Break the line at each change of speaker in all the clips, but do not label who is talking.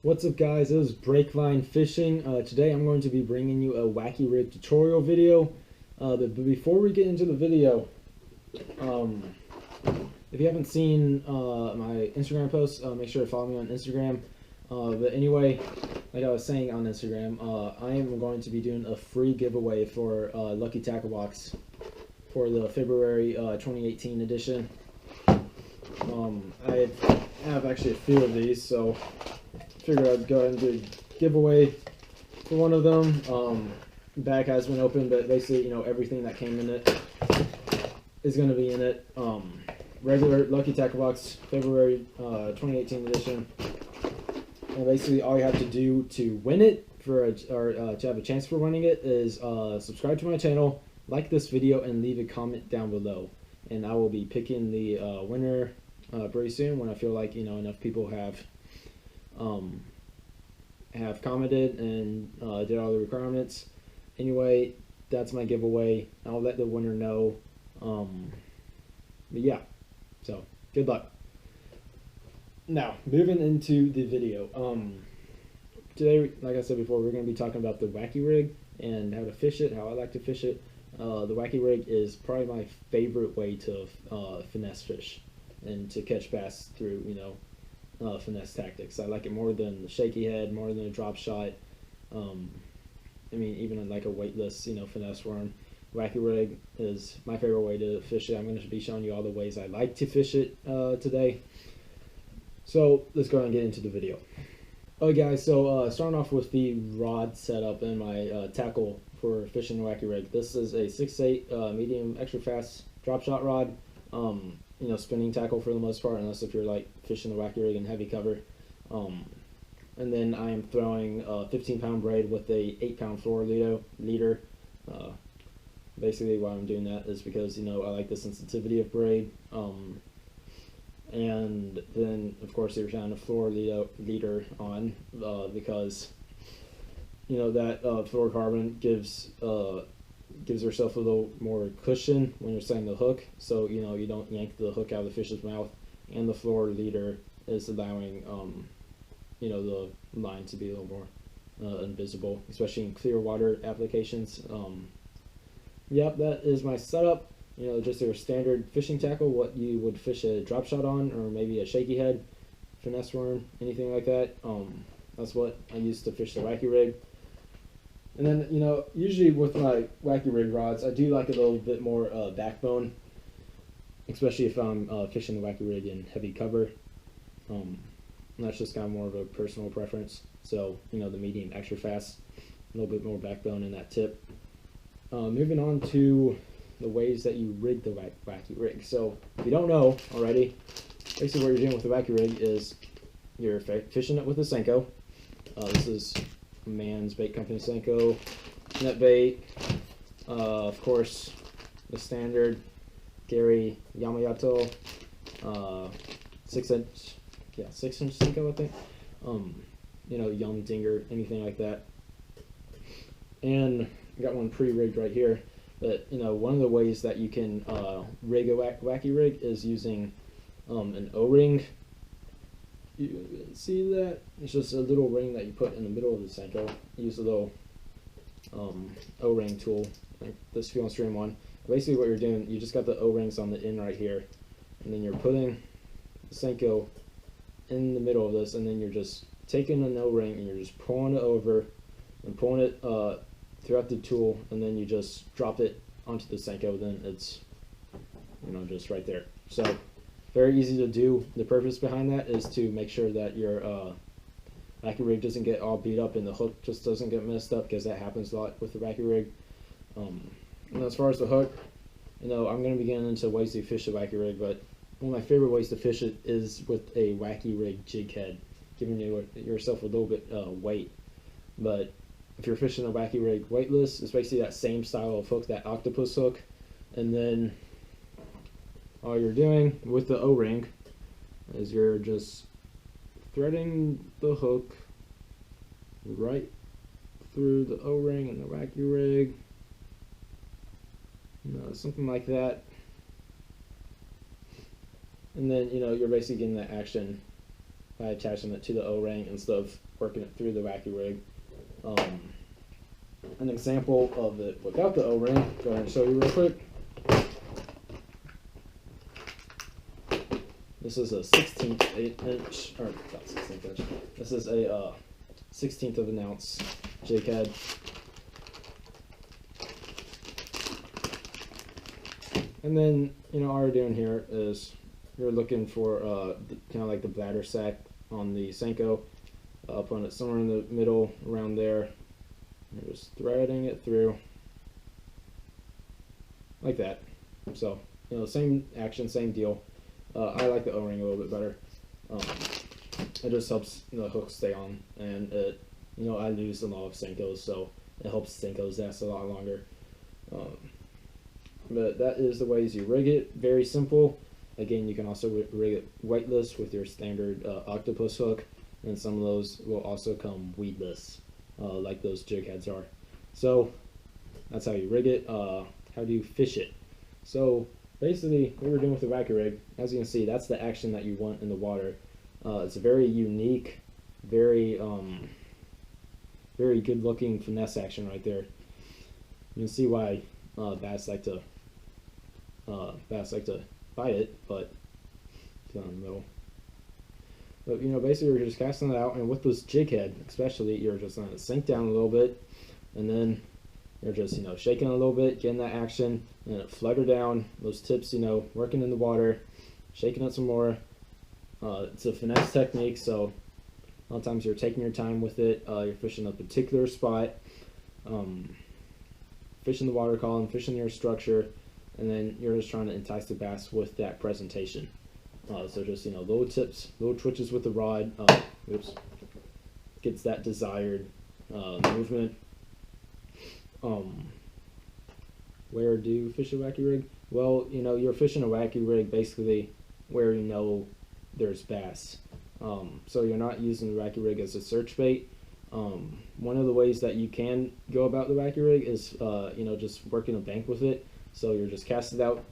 What's up guys, this is Breakline Fishing. Today I'm going to be bringing you a Wacky Rig tutorial video. But before we get into the video, um, if you haven't seen my Instagram posts, make sure to follow me on Instagram. But anyway, like I was saying on Instagram, I am going to be doing a free giveaway for Lucky Tackle Box for the February 2018 edition. I have actually a few of these, so figured I'd go ahead and do a giveaway for one of them. Bag has been opened, but basically, everything that came in it is going to be in it. Regular Lucky Tackle Box, February 2018 edition. And basically, all you have to do to win it, or to have a chance for winning it, is subscribe to my channel, like this video, and leave a comment down below. And I will be picking the winner pretty soon when I feel like enough people have commented and did all the requirements. Anyway, that's my giveaway. I'll let the winner know. But yeah, so good luck. Now, moving into the video. Today, like I said before, we're going to be talking about the Wacky Rig and how to fish it, how I like to fish it. The Wacky Rig is probably my favorite way to finesse fish and to catch bass through, finesse tactics. I like it more than the shaky head, more than a drop shot. I mean, even like a weightless, finesse worm. Wacky Rig is my favorite way to fish it. I'm going to be showing you all the ways I like to fish it today. So let's go ahead and get into the video. Okay guys, so starting off with the rod setup and my tackle for fishing the Wacky Rig. This is a 6/8 medium extra fast drop shot rod. Spinning tackle for the most part, unless if you're like fishing the Wacky Rig in heavy cover. And then I am throwing a 15-pound braid with a 8-pound floor leader. Basically why I'm doing that is because I like the sensitivity of braid. And then of course you're trying a floor leader on because that fluorocarbon gives yourself a little more cushion when you're setting the hook, so you don't yank the hook out of the fish's mouth, and the floor leader is allowing the line to be a little more invisible, especially in clear water applications. Yep, that is my setup. Just your standard fishing tackle, what you would fish a drop shot on, or maybe a shaky head, finesse worm, anything like that. That's what I use to fish the Wacky Rig. And then, usually with my Wacky Rig rods, I do like a little bit more backbone, especially if I'm fishing the Wacky Rig in heavy cover. And that's just kind of more of a personal preference. So, the medium extra fast, a little bit more backbone in that tip. Moving on to the ways that you rig the Wacky Rig. So, if you don't know already, basically what you're doing with the Wacky Rig is you're fishing it with a Senko. This is Man's Bait Company Senko net bait. Of course, the standard Gary Yamamoto 6-inch Senko, I think. Yum Dinger, anything like that. And I got one pre-rigged right here. But one of the ways that you can rig a Wacky Rig is using an O-ring. You can see that it's just a little ring that you put in the middle of the Senko. Use a little O-ring tool, like this Feel and Stream one. Basically, what you're doing, you just got the O-rings on the end right here, and then you're putting the Senko in the middle of this, and then you're just taking an O-ring and you're just pulling it over and pulling it throughout the tool, and then you just drop it onto the Senko. Then it's just right there. So very easy to do. The purpose behind that is to make sure that your Wacky Rig doesn't get all beat up and the hook just doesn't get messed up, because that happens a lot with the Wacky Rig. And as far as the hook, I'm going to be getting into ways to fish the Wacky Rig, but one of my favorite ways to fish it is with a Wacky Rig jig head, giving yourself a little bit weight. But if you're fishing a Wacky Rig weightless, it's basically that same style of hook, that octopus hook, and then all you're doing with the O-ring is you're just threading the hook right through the O-ring and the Wacky Rig, something like that. And then you're basically getting that action by attaching it to the O-ring instead of working it through the Wacky Rig. An example of it without the O-ring, go ahead and show you real quick. This is a 16th inch, or not 16th inch. This is a 16th of an ounce jig head. And then, you know, all we're doing here is you're looking for kind of like the bladder sack on the Senko. Putting it somewhere in the middle, around there. You're just threading it through like that. So, you know, same action, same deal. I like the O-ring a little bit better. It just helps the hook stay on, and it, you know, I lose a lot of Senkos, so it helps Senkos last a lot longer. But that is the ways you rig it. Very simple. Again, you can also rig it weightless with your standard octopus hook, and some of those will also come weedless, like those jig heads are. So that's how you rig it. How do you fish it? So basically, what we're doing with the Wacky Rig, as you can see, that's the action that you want in the water. It's a very unique, very very good-looking finesse action right there. You can see why bass like to bite it, but it's not in the middle. But, you know, basically you're just casting it out, and with this jig head especially, you're just going to sink down a little bit, and then you're just, you know, shaking a little bit, getting that action, and then flutter down, those tips, you know, working in the water, shaking it some more. It's a finesse technique, so a lot of times you're taking your time with it. You're fishing a particular spot, fishing the water column, fishing your structure, and then you're just trying to entice the bass with that presentation. So just, you know, little tips, little twitches with the rod, oops, gets that desired movement. Where do you fish a Wacky Rig? Well, you know, you're fishing a Wacky Rig basically where you know there's bass. So you're not using the Wacky Rig as a search bait. One of the ways that you can go about the Wacky Rig is, you know, just working a bank with it. So you're just casting it out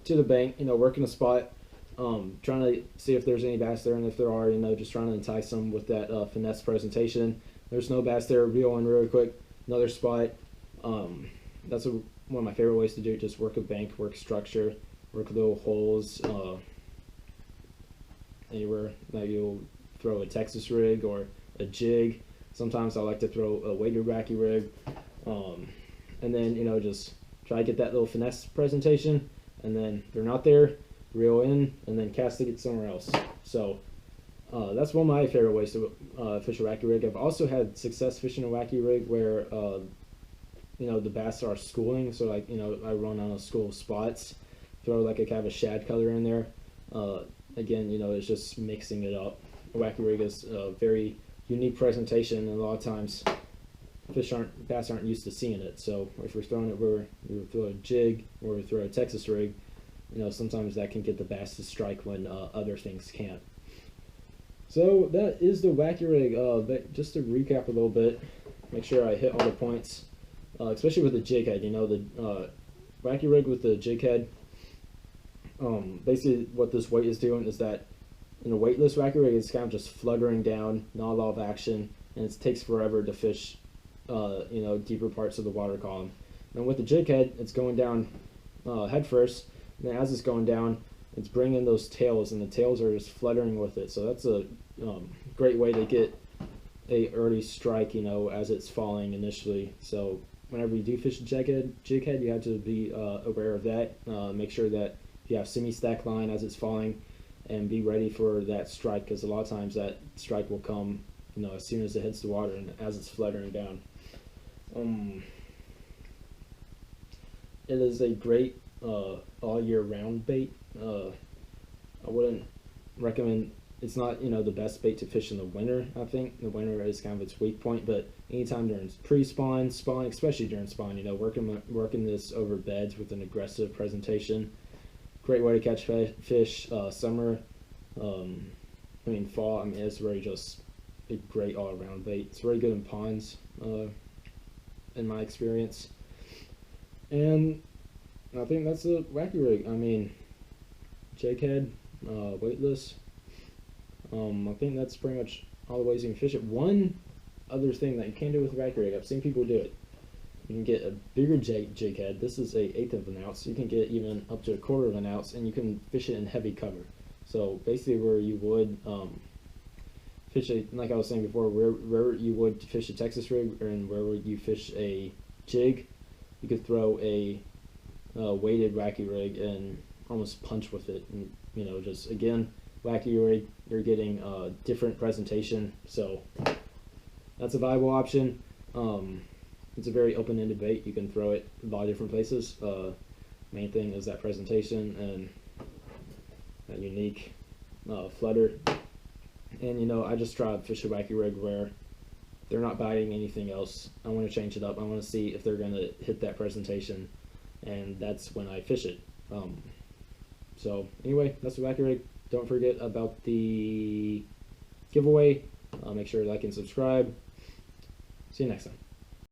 to the bank, you know, working a spot, trying to see if there's any bass there, and if there are, you know, just trying to entice them with that finesse presentation. There's no bass there, reel in really quick, another spot. That's one of my favorite ways to do it, just work a bank, work structure, work little holes, anywhere that you'll throw a Texas rig or a jig. Sometimes I like to throw a weighted Wacky Rig, and then, you know, just try to get that little finesse presentation, and then if they're not there, reel in, and then cast it somewhere else. So that's one of my favorite ways to fish a Wacky Rig. I've also had success fishing a Wacky Rig where you know, the bass are schooling, so like, you know, I run on a school of spots, throw like a kind of a shad color in there. Again, you know, it's just mixing it up. A Wacky Rig is a very unique presentation, and a lot of times bass aren't used to seeing it. So if we're throwing it where we throw a jig or we throw a Texas rig, you know, sometimes that can get the bass to strike when other things can't. So that is the Wacky Rig. But just to recap a little bit, make sure I hit all the points, especially with the jig head. You know, the Wacky Rig with the jig head, basically what this weight is doing is that in a weightless Wacky Rig, it's kind of just fluttering down, not a lot of action, and it takes forever to fish, you know, deeper parts of the water column. And with the jig head, it's going down head first, and then as it's going down, it's bringing those tails, and the tails are just fluttering with it. So that's a great way to get a early strike, you know, as it's falling initially. So whenever you do fish a jig head, you have to be aware of that. Make sure that you have semi-stack line as it's falling, and be ready for that strike, because a lot of times that strike will come, you know, as soon as it hits the water and as it's fluttering down. It is a great all year round bait. I wouldn't recommend, it's not, you know, the best bait to fish in the winter. I think the winter is kind of its weak point, but anytime during pre-spawn, spawn, especially during spawn, you know, working this over beds with an aggressive presentation, great way to catch fish. Summer, I mean fall, I mean, it's really just a great all around bait. It's very good in ponds, in my experience. And I think that's a Wacky Rig. I mean, jig head, weightless. I think that's pretty much all the ways you can fish it. One other thing that you can do with a Wacky Rig, I've seen people do it. You can get a bigger jig head. This is a 1/8 of an ounce. You can get even up to 1/4 of an ounce, and you can fish it in heavy cover. So basically, where you would fish a, like I was saying before, where you would fish a Texas rig, and where would you fish a jig, you could throw a weighted Wacky Rig and almost punch with it, and just again, Wacky Rig, you're getting a different presentation, so that's a viable option. It's a very open-ended bait. You can throw it a lot of different places. Main thing is that presentation and that unique flutter. And I just try to fish a Wacky Rig where they're not biting anything else. I want to change it up. I want to see if they're going to hit that presentation, and that's when I fish it. So anyway, that's the Wacky Rig. Don't forget about the giveaway. Make sure to like and subscribe. See you next time.